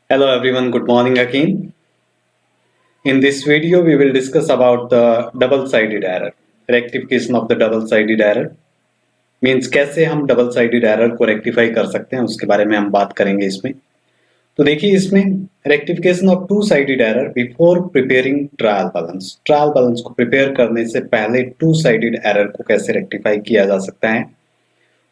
Hello everyone, good morning again. In this video, we will discuss about the double-sided error. Rectification of the double-sided error means कैसे हम double-sided error को rectify कर सकते हैं उसके बारे में हम बात करेंगे इसमें। तो देखिए इसमें rectification of two-sided error before preparing trial balance. Trial balance को prepare करने से पहले two-sided error को कैसे rectify किया जा सकता है।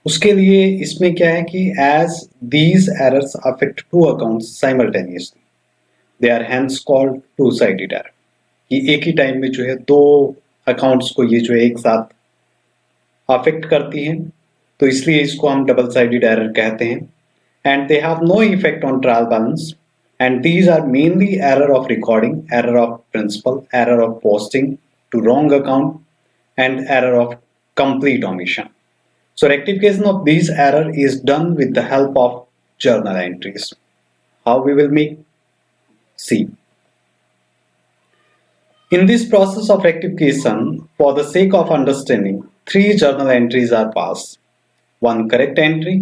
उसके लिए इसमें क्या है कि as these errors affect two accounts simultaneously. They are hence called two sided error कि एक ही टाइम में जो है दो अकाउंट्स को ये जो है एक साथ अफेक्ट करती हैं, तो इसलिए इसको हम डबल साइडेड एरर कहते हैं। And they have no effect on trial balance and these are mainly error of recording, error of principle, error of posting to wrong account and error of complete omission. So rectification of these error is done with the help of journal entries. How we will make? See, in this process of rectification, for the sake of understanding, three journal entries are passed. One correct entry,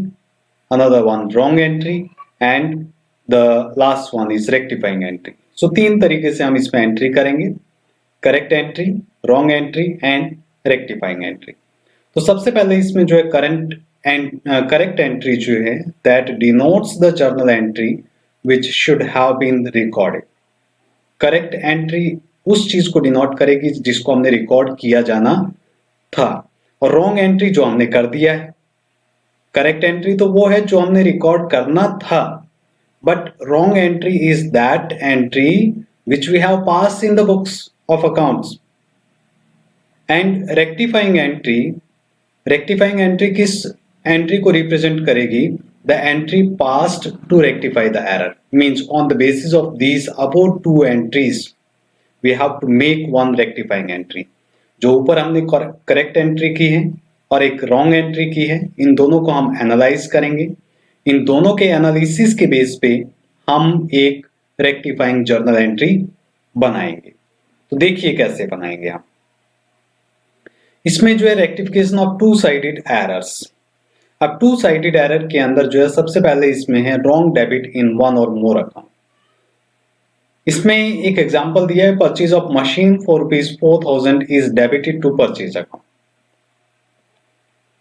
another one wrong entry, and the last one is rectifying entry. So तीन तरीके से हम इसमें entry करेंगे, correct entry, wrong entry and rectifying entry. तो सबसे पहले इसमें जो है करेक्ट एंट्री जो है that denotes the journal entry which should have been recorded. Correct entry उस चीज को डिनोट करेगी जिसको हमने रिकॉर्ड किया जाना था, और रॉन्ग एंट्री जो हमने कर दिया है। करेक्ट एंट्री तो वो है जो हमने रिकॉर्ड करना था, but wrong entry is that entry which we have pass in the books of accounts. And rectifying entry किस एंट्री को रिप्रेजेंट करेगी? The entry passed to rectify the error. Means on the basis of these above two entries, we have to make one rectifying entry. जो ऊपर हमने correct entry की है और एक रॉन्ग एंट्री की है, इन दोनों को हम एनालाइज करेंगे। इन दोनों के एनालिसिस के बेस पे हम एक रेक्टिफाइंग जर्नल एंट्री बनाएंगे। तो देखिए कैसे बनाएंगे हम। इसमें जो है rectification of two sided errors. अब टू साइडेड एरर के अंदर जो है सबसे पहले इसमें है रॉन्ग डेबिट इन वन और मोर अकाउंट। इसमें एक एग्जांपल दिया है, purchase of machine for ₹4,000 is debited to purchase account.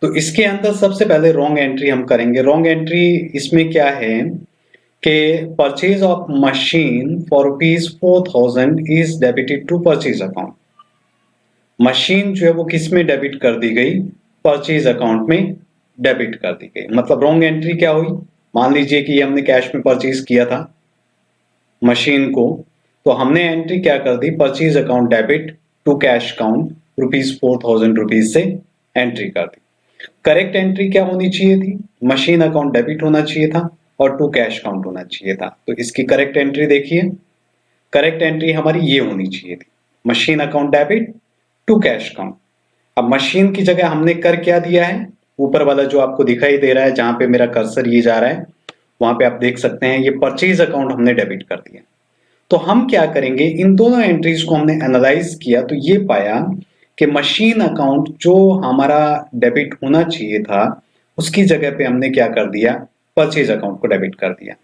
तो इसके अंदर सबसे पहले रॉन्ग एंट्री हम करेंगे। रॉन्ग एंट्री इसमें क्या है कि purchase of machine for ₹4,000 is debited to purchase account. Machine जो है वो किस में डेबिट कर दी गई? परचेज अकाउंट में डेबिट कर दी गई। मतलब रॉन्ग एंट्री क्या हुई? मान लीजिए कि हमने कैश में परचेज किया था मशीन को, तो हमने एंट्री क्या कर दी? Purchase account debit to cash account ₹4,000 से एंट्री कर दी। करेक्ट एंट्री क्या होनी चाहिए थी? मशीन अकाउंट डेबिट होना चाहिए था और टू कैश अकाउंट होना चाहिए था। तो इसकी करेक्ट एंट्री देखिए, करेक्ट एंट्री हमारी ये होनी चाहिए थी, machine account debit to cash account. अब मशीन की जगह हमने कर क्या दिया है? ऊपर वाला जो आपको दिखाई दे रहा है, जहां पे मेरा कर्सर ये जा रहा है, वहां पे आप देख सकते हैं ये परचेज अकाउंट हमने डेबिट कर दिया। तो हम क्या करेंगे, इन दोनों एंट्रीज को हमने एनालाइज किया तो ये पाया कि मशीन अकाउंट जो हमारा डेबिट होना चाहिए था उसकी जगह पे हमने क्या कर दिया? परचेज अकाउंट को डेबिट कर दिया।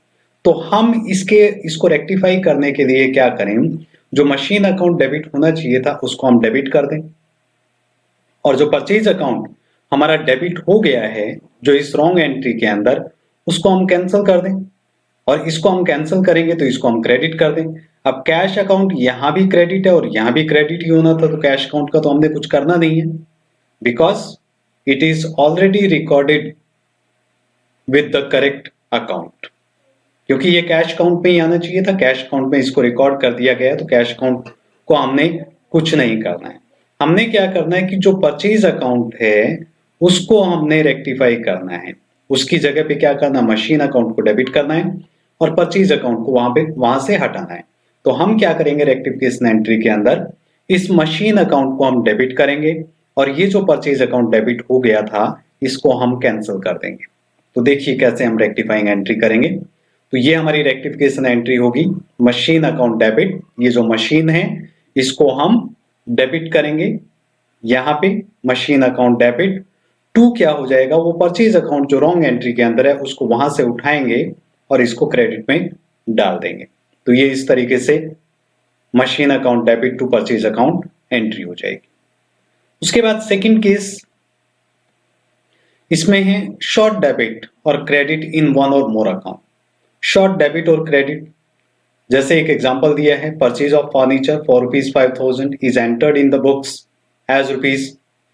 तो हम इसको रेक्टिफाई करने के लिए क्या करें? जो मशीन अकाउंट डेबिट होना चाहिए था उसको हम डेबिट कर दें, और जो परचेज अकाउंट हमारा डेबिट हो गया है जो इस रॉन्ग एंट्री के अंदर, उसको हम कैंसिल कर दें। और इसको हम कैंसिल करेंगे तो इसको हम क्रेडिट कर दें। अब कैश अकाउंट यहां भी क्रेडिट है और यहां भी क्रेडिट ही होना था, तो कैश अकाउंट का तो हमने कुछ करना नहीं है, because it is already recorded with the correct account. क्योंकि ये कैश अकाउंट में ही आना चाहिए था, कैश अकाउंट में इसको रिकॉर्ड कर दिया गया, तो कैश अकाउंट को हमने कुछ नहीं करना है। हमने क्या करना है कि जो परचेज अकाउंट है उसको हमने रेक्टिफाई करना है। उसकी जगह पे क्या करना? मशीन अकाउंट को डेबिट करना है और परचेज अकाउंट को वहां से हटाना है। तो हम क्या करेंगे रेक्टिफिकेशन एंट्री के अंदर? इस मशीन अकाउंट को हम डेबिट करेंगे और ये जो परचेज अकाउंट डेबिट हो गया था इसको हम कैंसिल कर देंगे। तो देखिए कैसे हम रेक्टिफाइंग एंट्री करेंगे। तो ये हमारी रेक्टिफिकेशन एंट्री होगी, मशीन अकाउंट डेबिट। ये जो मशीन है इसको हम डेबिट करेंगे, यहां पे मशीन अकाउंट डेबिट टू क्या हो जाएगा? वो परचेज अकाउंट जो रॉन्ग एंट्री के अंदर है उसको वहां से उठाएंगे और इसको क्रेडिट में डाल देंगे। तो ये इस तरीके से machine account debit to purchase account entry हो जाएगी। उसके बाद सेकंड केस इसमें है शॉर्ट डेबिट और क्रेडिट इन वन और मोर अकाउंट। शॉर्ट डेबिट और क्रेडिट, जैसे एक एग्जांपल दिया है, purchase of furniture for ₹5,000 is entered in the books as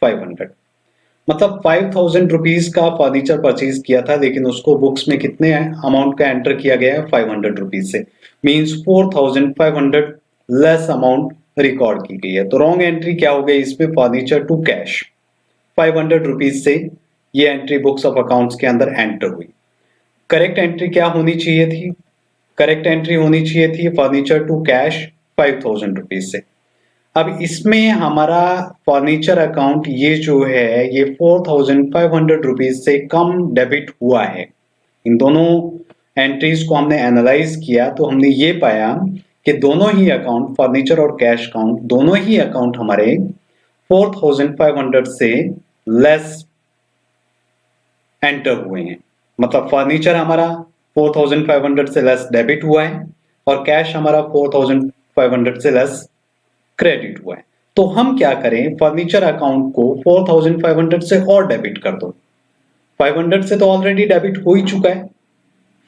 ₹500। मतलब ₹5,000 का फर्नीचर परचेज किया था, लेकिन उसको बुक्स में कितने अमाउंट का एंटर किया गया है? ₹500 से, मींस 4,500 लेस अमाउंट रिकॉर्ड की गई है। तो रॉन्ग एंट्री क्या हो गई इसमें? फर्नीचर टू कैश, ₹500 से ये एंट्री बुक्स ऑफ अकाउंट्स के अंदर एंटर हुई। करेक्ट एंट्री क्या होनी चाहिए थी? करेक्ट एंट्री होनी चाहिए थी फर्नीचर टू कैश ₹5,000 से। अब इसमें हमारा फर्नीचर अकाउंट ये जो है ये ₹4,500 से कम डेबिट हुआ है। इन दोनों एंट्रीज को हमने एनालाइज किया तो हमने ये पाया कि दोनों ही अकाउंट, फर्नीचर और कैश अकाउंट, दोनों ही अकाउंट हमारे 4,500 से लेस एंटर हुए हैं। मतलब फर्नीचर हमारा 4,500 से लेस डेबिट हुआ है और कैश हमारा 4,500 से लेस क्रेडिट हुआ है। तो हम क्या करें? फर्नीचर अकाउंट को 4,500 से और डेबिट कर दो। 500 से तो ऑलरेडी डेबिट हो ही चुका है,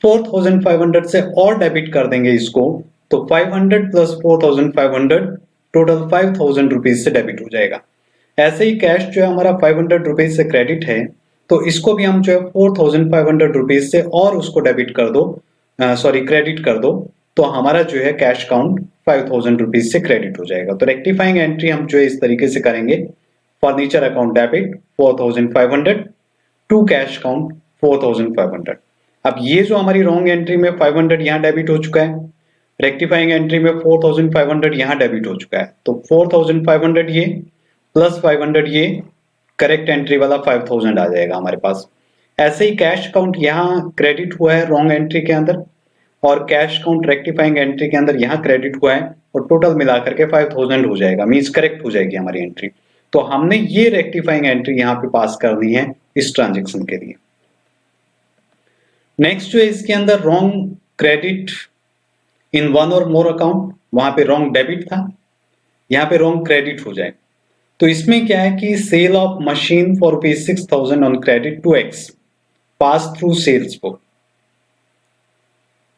4,500 से और डेबिट कर देंगे इसको, तो 500 प्लस 4,500 टोटल ₹5,000 से डेबिट हो जाएगा। ऐसे ही कैश जो है हमारा ₹500 से क्रेडिट है, तो इसको भी हम जो है ₹4,500 से और उसको डेबिट कर दो, क्रेडिट कर दो, तो हमारा जो है कैश काउंट ₹5,000 से क्रेडिट हो जाएगा। तो रेक्टिफाइंग एंट्री हम जो है इस तरीके से करेंगे, furniture account debit 4,500 to cash account 4,500। अब ये जो हमारी रॉन्ग एंट्री में 500 यहाँ डेबिट हो चुका है, रेक्टिफाइंग एंट्री में 4,500 यहाँ डेबिट हो चुका है, तो 4,500 ये प्लस 500 ये करेक्ट एंट्री वाला 5,000 आ जाएगा हमारे पास। ऐसे ही कैश काउंट यहाँ क्रेडिट हुआ है रॉन्ग एंट्री के अंदर, और कैश काउंट रेक्टिफाइंग एंट्री के अंदर यहाँ क्रेडिट हुआ है, और टोटल मिलाकर के 5,000 हो जाएगा, मींस करेक्ट हो जाएगी हमारी एंट्री। तो हमने ये रेक्टिफाइंग एंट्री यहाँ पे पास करनी है इस ट्रांजेक्शन के लिए। नेक्स्ट जो है इसके अंदर रॉन्ग क्रेडिट इन वन और मोर अकाउंट, वहां पे रॉन्ग डेबिट था, यहाँ पे रॉन्ग क्रेडिट हो जाए। तो इसमें क्या है कि sale of machine for ₹6,000 on credit to X pass through sales book,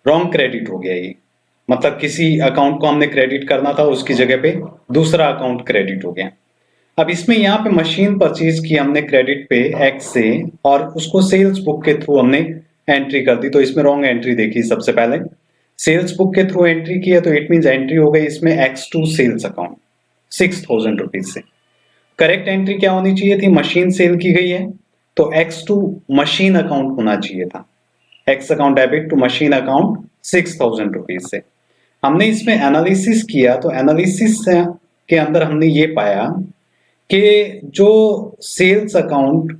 wrong credit हो गया ये। मतलब किसी अकाउंट को हमने क्रेडिट करना था, उसकी जगह पे दूसरा अकाउंट क्रेडिट हो गया। अब इसमें यहाँ पे मशीन परचेज की हमने क्रेडिट पे एक्स से, और उसको सेल्स बुक के थ्रू हमने एंट्री कर दी, तो इसमें रॉन्ग एंट्री देखी। सबसे पहले सेल्स बुक के थ्रू एंट्री की है, तो इट मींस एंट्री हो गई इसमें एक्स टू सेल्स अकाउंट ₹6,000 से। करेक्ट एंट्री क्या होनी चाहिए थी? मशीन सेल की गई है, तो एक्स टू मशीन अकाउंट होना चाहिए था, X account debit to machine account ₹6,000 से। हमने इसमें एनालिसिस किया, तो एनालिसिस के अंदर हमने ये पाया कि जो सेल्स अकाउंट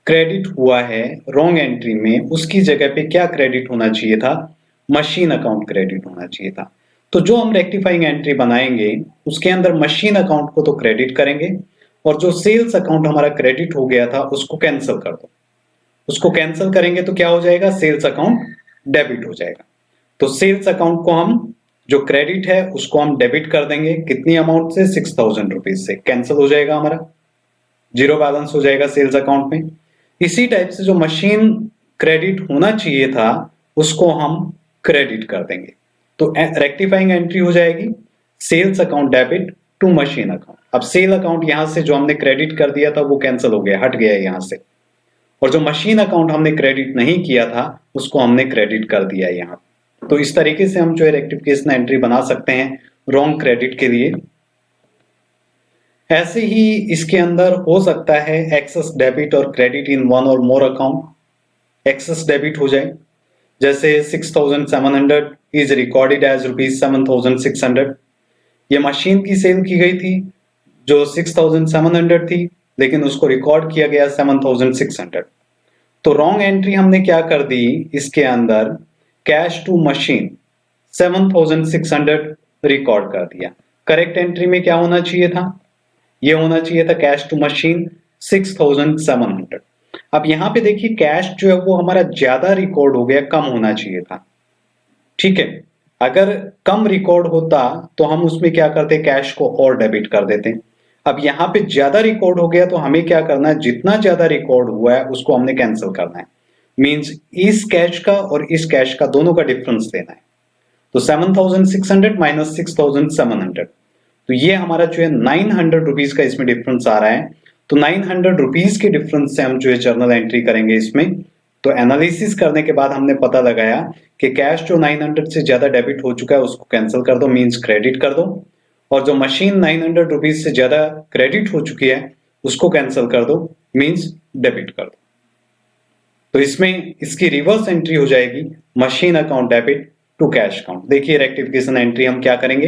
क्रेडिट हुआ है रॉन्ग एंट्री में, उसकी जगह पे क्या क्रेडिट होना चाहिए था? मशीन अकाउंट क्रेडिट होना चाहिए था। तो जो हम रेक्टिफाइंग एंट्री बनाएंगे उसके अंदर मशीन अकाउंट को तो क्रेडिट करेंगे, और जो सेल्स अकाउंट हमारा क्रेडिट हो गया था उसको कैंसिल कर दो। उसको कैंसिल करेंगे तो क्या हो जाएगा? सेल्स अकाउंट डेबिट हो जाएगा। तो सेल्स अकाउंट को हम, जो क्रेडिट है उसको हम डेबिट कर देंगे, कितनी अमाउंट से? ₹6,000 से। कैंसिल हो जाएगा हमारा, जीरो बैलेंस हो जाएगा सेल्स अकाउंट में। इसी टाइप से जो मशीन क्रेडिट होना चाहिए था उसको हम क्रेडिट कर देंगे, तो रेक्टिफाइंग एंट्री हो जाएगी sales account debit to machine account. अब सेल अकाउंट यहां से जो हमने क्रेडिट कर दिया था वो कैंसिल हो गया, हट गया यहां से, और जो मशीन अकाउंट हमने क्रेडिट नहीं किया था उसको हमने क्रेडिट कर दिया यहां। तो इस तरीके से हम जो है रेक्टिफिकेशन एंट्री बना सकते हैं रॉन्ग क्रेडिट के लिए। ऐसे ही इसके अंदर हो सकता है एक्सेस डेबिट और क्रेडिट इन वन और मोर अकाउंट। एक्सेस डेबिट हो जाए, जैसे 6,700 इज रिकॉर्डेड एज ₹7,600। ये मशीन की सेल की गई थी जो 6,700 थी, लेकिन उसको रिकॉर्ड किया गया 7,600। तो रॉन्ग एंट्री हमने क्या कर दी इसके अंदर, कैश टू मशीन 7,600 रिकॉर्ड कर दिया। करेक्ट एंट्री में क्या होना चाहिए था? ये होना चाहिए था कैश टू मशीन 6,700। अब यहां पे देखिए कैश जो है वो हमारा ज्यादा रिकॉर्ड हो गया, कम होना चाहिए था, ठीक है। अगर कम रिकॉर्ड होता तो हम उसमें क्या करते, कैश को और डेबिट कर देते। अब यहाँ पे ज्यादा रिकॉर्ड हो गया तो हमें क्या करना है, जितना ज्यादा रिकॉर्ड हुआ है उसको हमने कैंसिल करना है। मींस इस कैश का और इस कैश का दोनों का डिफरेंस लेना है। तो 7,600 माइनस 6,700, तो ये हमारा जो है 900 रुपीज का इसमें डिफरेंस आ रहा है। तो 900 रुपीज के डिफरेंस से हम जो है जर्नल एंट्री करेंगे इसमें। तो एनालिसिस करने के बाद हमने पता लगाया कि कैश जो 900 से ज्यादा डेबिट हो चुका है उसको कैंसिल कर दो, मींस क्रेडिट कर दो, और जो मशीन 900 रुपीज से ज्यादा क्रेडिट हो चुकी है उसको कैंसिल कर दो, मींस डेबिट कर दो। तो इसमें इसकी रिवर्स एंट्री हो जाएगी, machine account debit to cash account. देखिए रेक्टिफिकेशन एंट्री हम क्या करेंगे।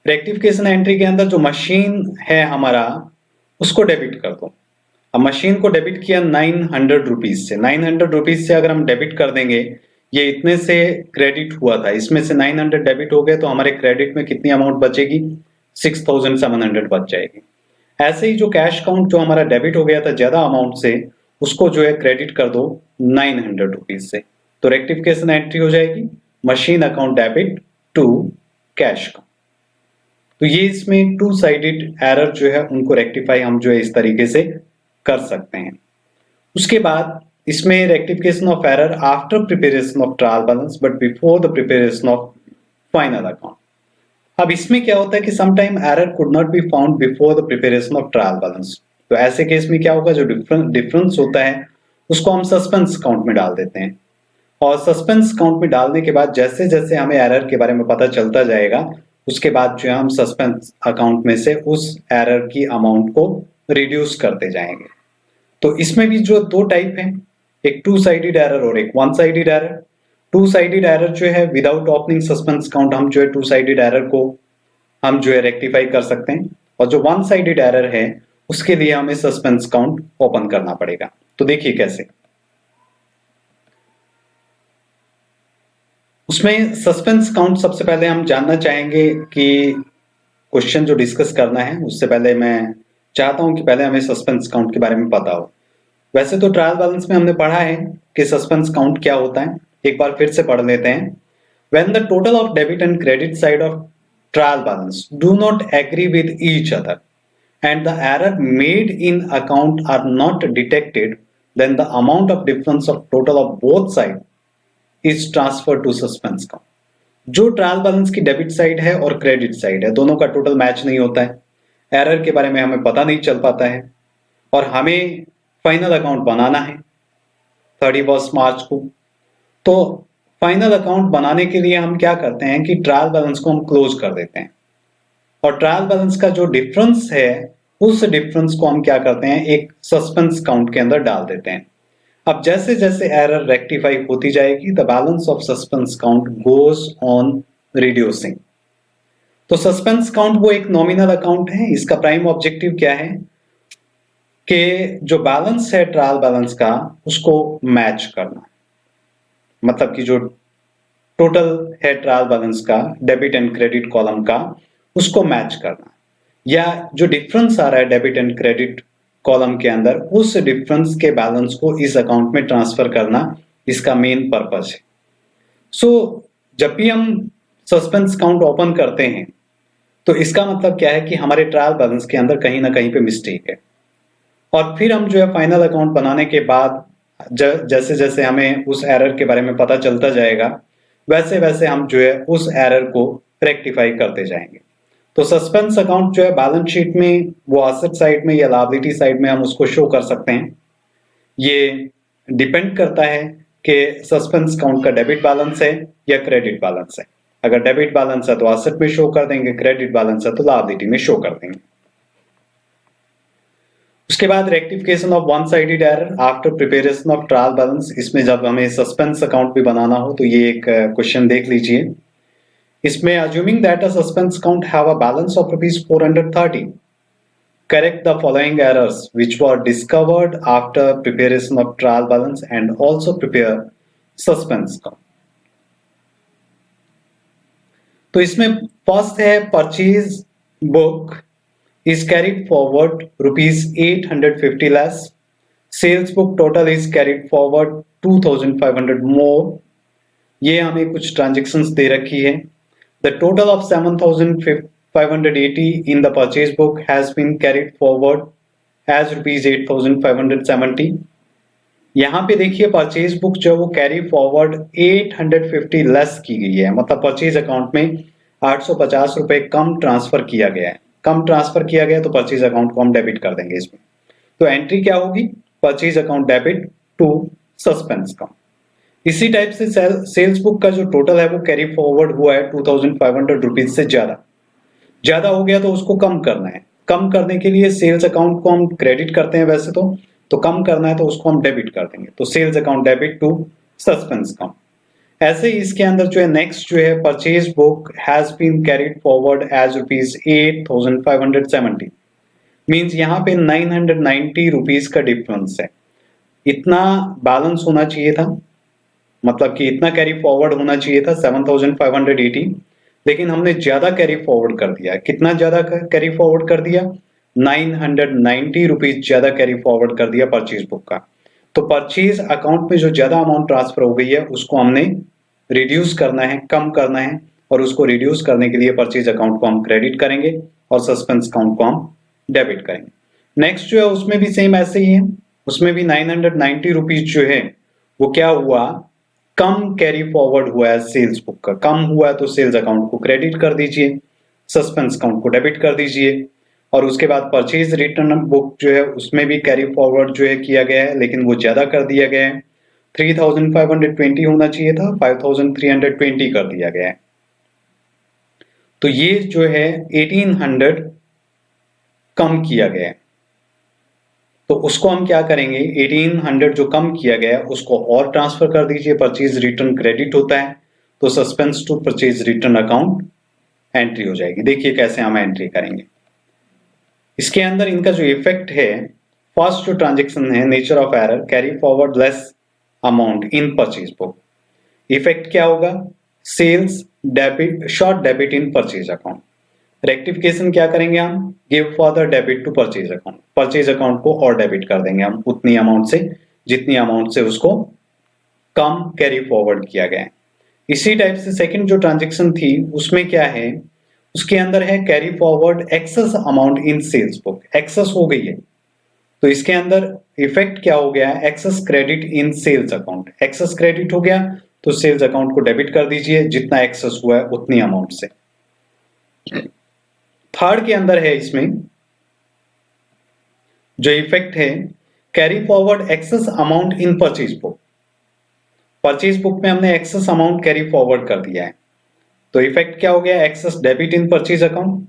रेक्टिफिकेशन एंट्री के अंदर जो मशीन है हमारा उसको डेबिट कर दो। अब मशीन को डेबिट किया 900 रुपीज से, 900 रुपीज से अगर हम डेबिट कर देंगे, ये इतने से क्रेडिट हुआ था, इसमें से 900 डेबिट हो गए तो हमारे क्रेडिट में कितनी अमाउंट बचेगी, 6,700 बच जाएगी। ऐसे ही जो कैश अकाउंट जो हमारा डेबिट हो गया था ज्यादा अमाउंट से, उसको जो है क्रेडिट कर दो 900 रुपीज से। तो रेक्टिफिकेशन एंट्री हो जाएगी machine account debit to cash account. तो ये इसमें टू साइडेड एरर जो है उनको रेक्टिफाई हम जो है इस तरीके से कर सकते हैं। उसके बाद इसमें rectification of error after preparation of trial balance but before the preparation of final account. अब इसमें क्या होता है कि sometime error could not be found before the preparation of trial balance. तो ऐसे केस में क्या होगा, जो डिफरेंस होता है उसको हम सस्पेंस अकाउंट में डाल देते हैं, और सस्पेंस अकाउंट में डालने के बाद जैसे जैसे हमें एरर के बारे में पता चलता जाएगा उसके बाद जो है हम सस्पेंस अकाउंट में से उस एरर की अमाउंट को रिड्यूस करते जाएंगे। तो इसमें भी जो दो टाइप है, एक टू साइडेड एरर और एक one sided error. To sided error जो है विदाउट ओपनिंग सस्पेंस अकाउंट हम जो है टू साइडेड एरर को हम जो है रेक्टिफाई कर सकते हैं, और जो वन साइडेड एरर है उसके लिए हमें सस्पेंस अकाउंट ओपन करना पड़ेगा। तो देखिए कैसे। उसमें सस्पेंस अकाउंट सबसे पहले हम जानना चाहेंगे कि क्वेश्चन जो डिस्कस करना है उससे पहले मैं चाहता हूं कि पहले हमें सस्पेंस अकाउंट के बारे में पता हो। वैसे तो ट्रायल बैलेंस में हमने पढ़ा है कि सस्पेंस अकाउंट क्या होता है, एक बार फिर से पढ़ लेते हैं। When the total of debit and credit side of trial balance do not agree with each other and the error made in account are not detected, then the amount of difference of total of both sides is transferred to suspense account. जो trial balance की debit side है और credit side है दोनों का total match नहीं होता है, एरर के बारे में हमें पता नहीं चल पाता है, और हमें फाइनल अकाउंट बनाना है 31 मार्च को। तो फाइनल अकाउंट बनाने के लिए हम क्या करते हैं कि ट्रायल बैलेंस को हम क्लोज कर देते हैं, और ट्रायल बैलेंस का जो डिफरेंस है उस डिफरेंस को हम क्या करते हैं, एक सस्पेंस अकाउंट के अंदर डाल देते हैं। अब जैसे जैसे एरर रेक्टिफाई होती जाएगी the balance of suspense account goes on reducing. तो सस्पेंस अकाउंट वो एक नॉमिनल अकाउंट है, इसका प्राइम ऑब्जेक्टिव क्या है कि जो बैलेंस है ट्रायल बैलेंस का उसको मैच करना, मतलब कि जो टोटल है ट्रायल बैलेंस का डेबिट एंड क्रेडिट कॉलम का उसको मैच करना, या जो डिफरेंस आ रहा है डेबिट एंड क्रेडिट कॉलम के अंदर उस डिफरेंस के बैलेंस को इस अकाउंट में ट्रांसफर करना इसका मेन पर्पस है। सो जब भी हम सस्पेंस अकाउंट ओपन करते हैं तो इसका मतलब क्या है कि हमारे ट्रायल बैलेंस के अंदर कहीं ना कहीं पे मिस्टेक है, और फिर हम जो है फाइनल अकाउंट बनाने के बाद जैसे जैसे हमें उस एरर के बारे में पता चलता जाएगा वैसे वैसे हम जो है उस एरर को रेक्टिफाई करते जाएंगे। तो सस्पेंस अकाउंट जो है बैलेंस शीट में वो एसेट साइड में या लायबिलिटी साइड में हम उसको शो कर सकते हैं। ये डिपेंड करता है कि सस्पेंस अकाउंट का डेबिट बैलेंस है या क्रेडिट बैलेंस है। अगर डेबिट बैलेंस है तो एसेट में शो कर देंगे, क्रेडिट बैलेंस है तो लायबिलिटी में शो कर देंगे। उसके बाद rectification of one sided error after preparation of trial balance. इसमें जब हमें सस्पेंस अकाउंट भी बनाना हो तो ये एक क्वेश्चन देख लीजिए। इसमें assuming that a suspense account have a balance of rupees 430, correct the following errors which were discovered after preparation of trial balance and also prepare suspense account। तो इसमें फर्स्ट है purchase book is carried forward rupees 850 less, sales book total is carried forward 2,500 more, ये हमें कुछ transactions दे रखी है। The total of 7,580 in the purchase book has been carried forward as rupees 8,570। यहाँ पे देखिए परचेज बुक जो है वो कैरी फॉरवर्ड 850 लेस की गई है, मतलब परचेज अकाउंट में 850 रुपए कम ट्रांसफर किया गया है। कम ट्रांसफर किया गया तो परचेज अकाउंट को हम डेबिट कर देंगे इसमें। तो एंट्री क्या होगी? Purchase account debit to suspense account. इसी टाइप से सेल्स बुक का जो टोटल है वो कैरी फॉरवर्ड हुआ है 2,500 रुपीज से ज्यादा हो गया तो उसको कम करना है। कम करने के लिए सेल्स अकाउंट को हम क्रेडिट करते हैं वैसे तो कम करना है तो उसको हम डेबिट कर देंगे। तो sales account debit to suspense account. ऐसे ही इसके अंदर जो है नेक्स्ट जो है purchase book has been carried forward as rupees 8,570। Means यहाँ पे 990 रुपीज का डिफरेंस है। इतना बैलेंस होना चाहिए था, मतलब कि इतना कैरी फॉरवर्ड होना चाहिए था 7,580, लेकिन हमने ज्यादा कैरी फॉरवर्ड कर दिया। कितना ज्यादा कैरी फॉरवर्ड कर दिया? 990 रुपीज ज्यादा कैरी फॉरवर्ड कर दिया परचेज बुक का। तो परचेज अकाउंट में जो ज्यादा अमाउंट ट्रांसफर हो गई है उसको हमने रिड्यूस करना है, कम करना है, और उसको रिड्यूस करने के लिए परचेज अकाउंट को हम क्रेडिट करेंगे और सस्पेंस अकाउंट को हम डेबिट करेंगे। नेक्स्ट जो है उसमें भी सेम ऐसे ही है, उसमें भी 990 रुपीज जो है वो क्या हुआ? कम कैरी फॉरवर्ड हुआ है सेल्स बुक का। कम हुआ है तो सेल्स अकाउंट को क्रेडिट कर दीजिए, सस्पेंस अकाउंट को डेबिट कर दीजिए। और उसके बाद परचेज रिटर्न बुक जो है उसमें भी कैरी फॉरवर्ड जो है किया गया है, लेकिन वो ज्यादा कर दिया गया है। 3,520 होना चाहिए था, 5,320 कर दिया गया है। तो ये जो है 1,800 कम किया गया है। तो उसको हम क्या करेंगे? 1,800 जो कम किया गया है उसको और ट्रांसफर कर दीजिए। परचेज रिटर्न क्रेडिट होता है तो suspense to purchase return account entry हो जाएगी। देखिए कैसे हम एंट्री करेंगे। इसके अंदर इनका जो इफेक्ट है, फर्स्ट जो ट्रांजेक्शन है nature of error, carry forward less amount in purchase book. Effect क्या होगा? Sales debit, short debit in purchase account. Rectification क्या करेंगे हम? Give for the debit to purchase account. Purchase account को और डेबिट कर देंगे हम उतनी अमाउंट से जितनी अमाउंट से उसको कम कैरी फॉरवर्ड किया गया है। इसी टाइप से सेकंड जो ट्रांजेक्शन थी उसमें क्या है? उसके अंदर है carry forward excess amount in sales book. Excess हो गई है तो इसके अंदर इफेक्ट क्या हो गया? Excess credit in sales account. Excess credit हो गया तो सेल्स अकाउंट को डेबिट कर दीजिए जितना एक्सेस हुआ है उतनी अमाउंट से। थर्ड के अंदर है इसमें जो इफेक्ट है carry forward excess amount in purchase book. Purchase book में हमने एक्सेस अमाउंट कैरी फॉरवर्ड कर दिया है तो इफेक्ट क्या हो गया? Excess debit in purchase account.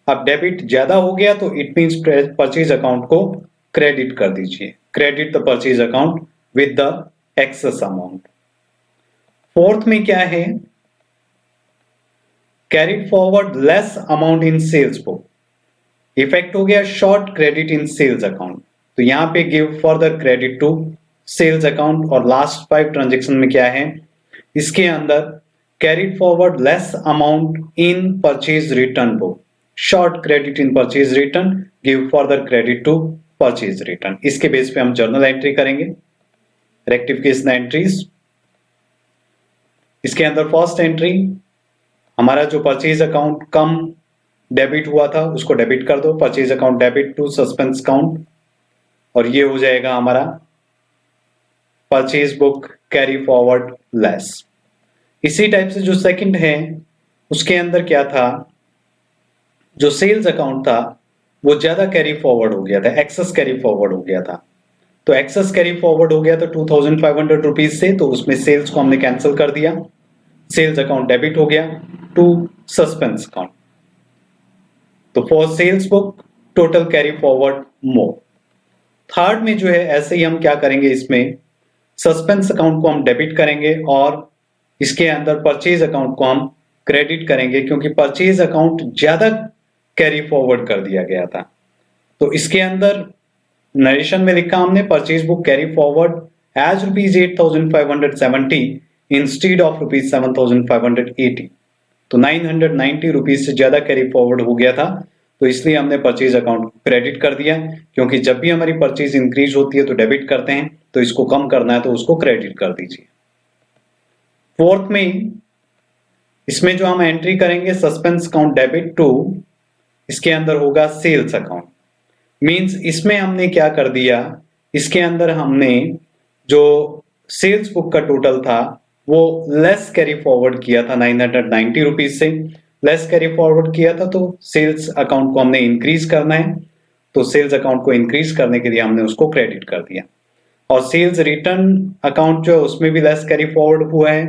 अब डेबिट ज्यादा हो गया तो इट मींस परचेज अकाउंट को क्रेडिट कर दीजिए। Credit the purchase account with the excess amount. Fourth में क्या है? Carried forward less amount in sales book. Effect हो गया short credit in sales account. तो यहां पे give for the credit to sales account. और लास्ट 5 ट्रांजेक्शन में क्या है? इसके अंदर carried forward less amount in purchase return book. Short credit in purchase return, give for the credit to purchase return. इसके बेस पे हम जर्नल एंट्री करेंगे, रेक्टिफिकेशन एंट्रीज। इसके अंदर फर्स्ट एंट्री हमारा जो परचेज अकाउंट कम डेबिट हुआ था उसको डेबिट कर दो, purchase account debit to suspense account, और ये हो जाएगा हमारा purchase book carry forward less. इसी टाइप से जो सेकंड है उसके अंदर क्या था? जो सेल्स अकाउंट था वो ज्यादा कैरी फॉरवर्ड हो गया था, एक्सेस कैरी फॉरवर्ड हो गया था। तो एक्सेस कैरी फॉरवर्ड हो गया था 2,500 रुपीज से, तो उसमें सेल्स को हमने कैंसिल कर दिया। सेल्स अकाउंट डेबिट हो गया टू सस्पेंस अकाउंट। तो for sales book total carry forward more. Third में जो है ऐसे ही हम क्या करेंगे, इसमें सस्पेंस अकाउंट को हम डेबिट करेंगे और इसके अंदर परचेज अकाउंट को हम क्रेडिट करेंगे, क्योंकि परचेज अकाउंट ज्यादा कैरी फॉरवर्ड कर दिया गया था। तो इसके अंदर नरेशन में लिखा हमने purchase book carry forward as rupees 8,570 instead of rupees 7,580। तो 990 रुपीज से ज्यादा कैरी फॉरवर्ड हो गया था, तो इसलिए हमने परचेज अकाउंट क्रेडिट कर दिया। क्योंकि जब भी हमारी परचेज इंक्रीज होती है तो डेबिट करते हैं, तो इसको कम करना है तो उसको क्रेडिट कर दीजिए। फोर्थ में इसमें जो हम एंट्री करेंगे सस्पेंस अकाउंट डेबिट टू, इसके अंदर होगा सेल्स अकाउंट। मींस इसमें हमने क्या कर दिया, इसके अंदर हमने जो सेल्स बुक का टोटल था वो लेस कैरी फॉरवर्ड किया था 990 रुपीज से, लेस कैरी फॉरवर्ड किया था, तो सेल्स अकाउंट को हमने इंक्रीज करना है, तो सेल्स अकाउंट को इंक्रीज करने के लिए हमने उसको क्रेडिट कर दिया। और सेल्स रिटर्न अकाउंट जो है उसमें भी लेस कैरी फॉरवर्ड हुआ है,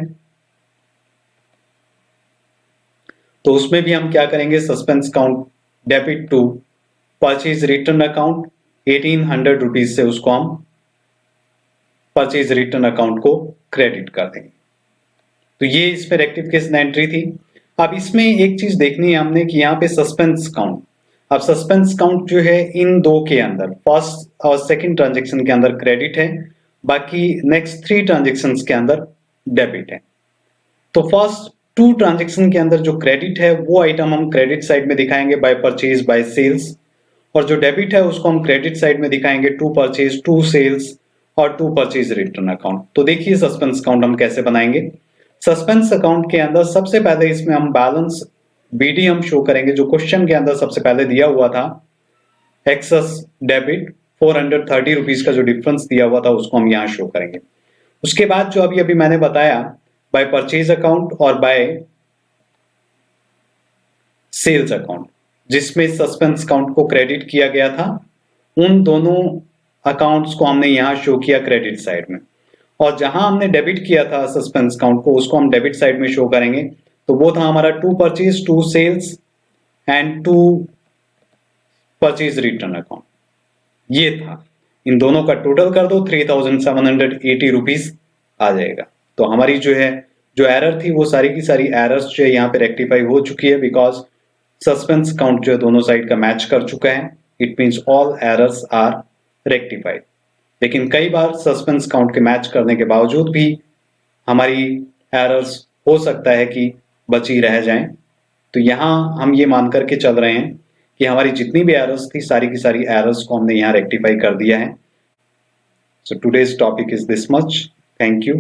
तो उसमें भी हम क्या करेंगे, suspense account debit to purchase return account 1800 rupees से उसको हम परचेज रिटर्न अकाउंट को क्रेडिट कर देंगे। तो ये इसमें रेक्टिफिकेशन एंट्री थी। अब इसमें एक चीज देखनी है हमने कि यहाँ पे सस्पेंस अकाउंट, अब सस्पेंस अकाउंट जो है इन दो के अंदर, फर्स्ट और सेकंड ट्रांजेक्शन के अंदर क्रेडिट है, बाकी नेक्स्ट 3 ट्रांजेक्शन के अंदर डेबिट है। तो फर्स्ट 2 ट्रांजेक्शन के अंदर जो क्रेडिट है वो आइटम हम क्रेडिट साइड में दिखाएंगे बाय परचेज बाय सेल्स, और जो डेबिट है उसको हम क्रेडिट साइड में दिखाएंगे टू परचेज टू सेल्स और टू परचेज रिटर्न अकाउंट। तो देखिए सस्पेंस अकाउंट हम कैसे बनाएंगे। सस्पेंस अकाउंट के अंदर सबसे पहले इसमें हम बैलेंस बीडी हम शो करेंगे, जो क्वेश्चन के अंदर सबसे पहले दिया हुआ था, एक्सेस डेबिट 430 रुपीज का जो डिफरेंस दिया हुआ था उसको हम यहाँ शो करेंगे। उसके बाद जो अभी अभी मैंने बताया बाय परचेज अकाउंट और बाय सेल्स अकाउंट, जिसमें सस्पेंस अकाउंट को क्रेडिट किया गया था, उन दोनों अकाउंट्स को हमने यहां शो किया क्रेडिट साइड में, और जहां हमने डेबिट किया था सस्पेंस अकाउंट को उसको हम डेबिट साइड में शो करेंगे। तो वो था हमारा to purchase to sales and to purchase return account, ये था। इन दोनों का टोटल कर दो 3780 रुपीज आ जाएगा। तो हमारी जो है जो एरर थी वो सारी की सारी एरर्स जो है यहाँ पे रेक्टिफाई हो चुकी है, बिकॉज सस्पेंस काउंट जो है दोनों साइड का मैच कर चुका है। It means all errors are rectified. लेकिन कई बार सस्पेंस काउंट के मैच करने के बावजूद भी हमारी एरर्स हो सकता है कि बची रह जाएं। तो यहाँ हम ये मान करके चल रहे हैं कि हमारी जितनी भी एरर्स थी सारी की सारी एरर्स को हमने यहाँ रेक्टिफाई कर दिया है। So today's topic is this much. Thank you.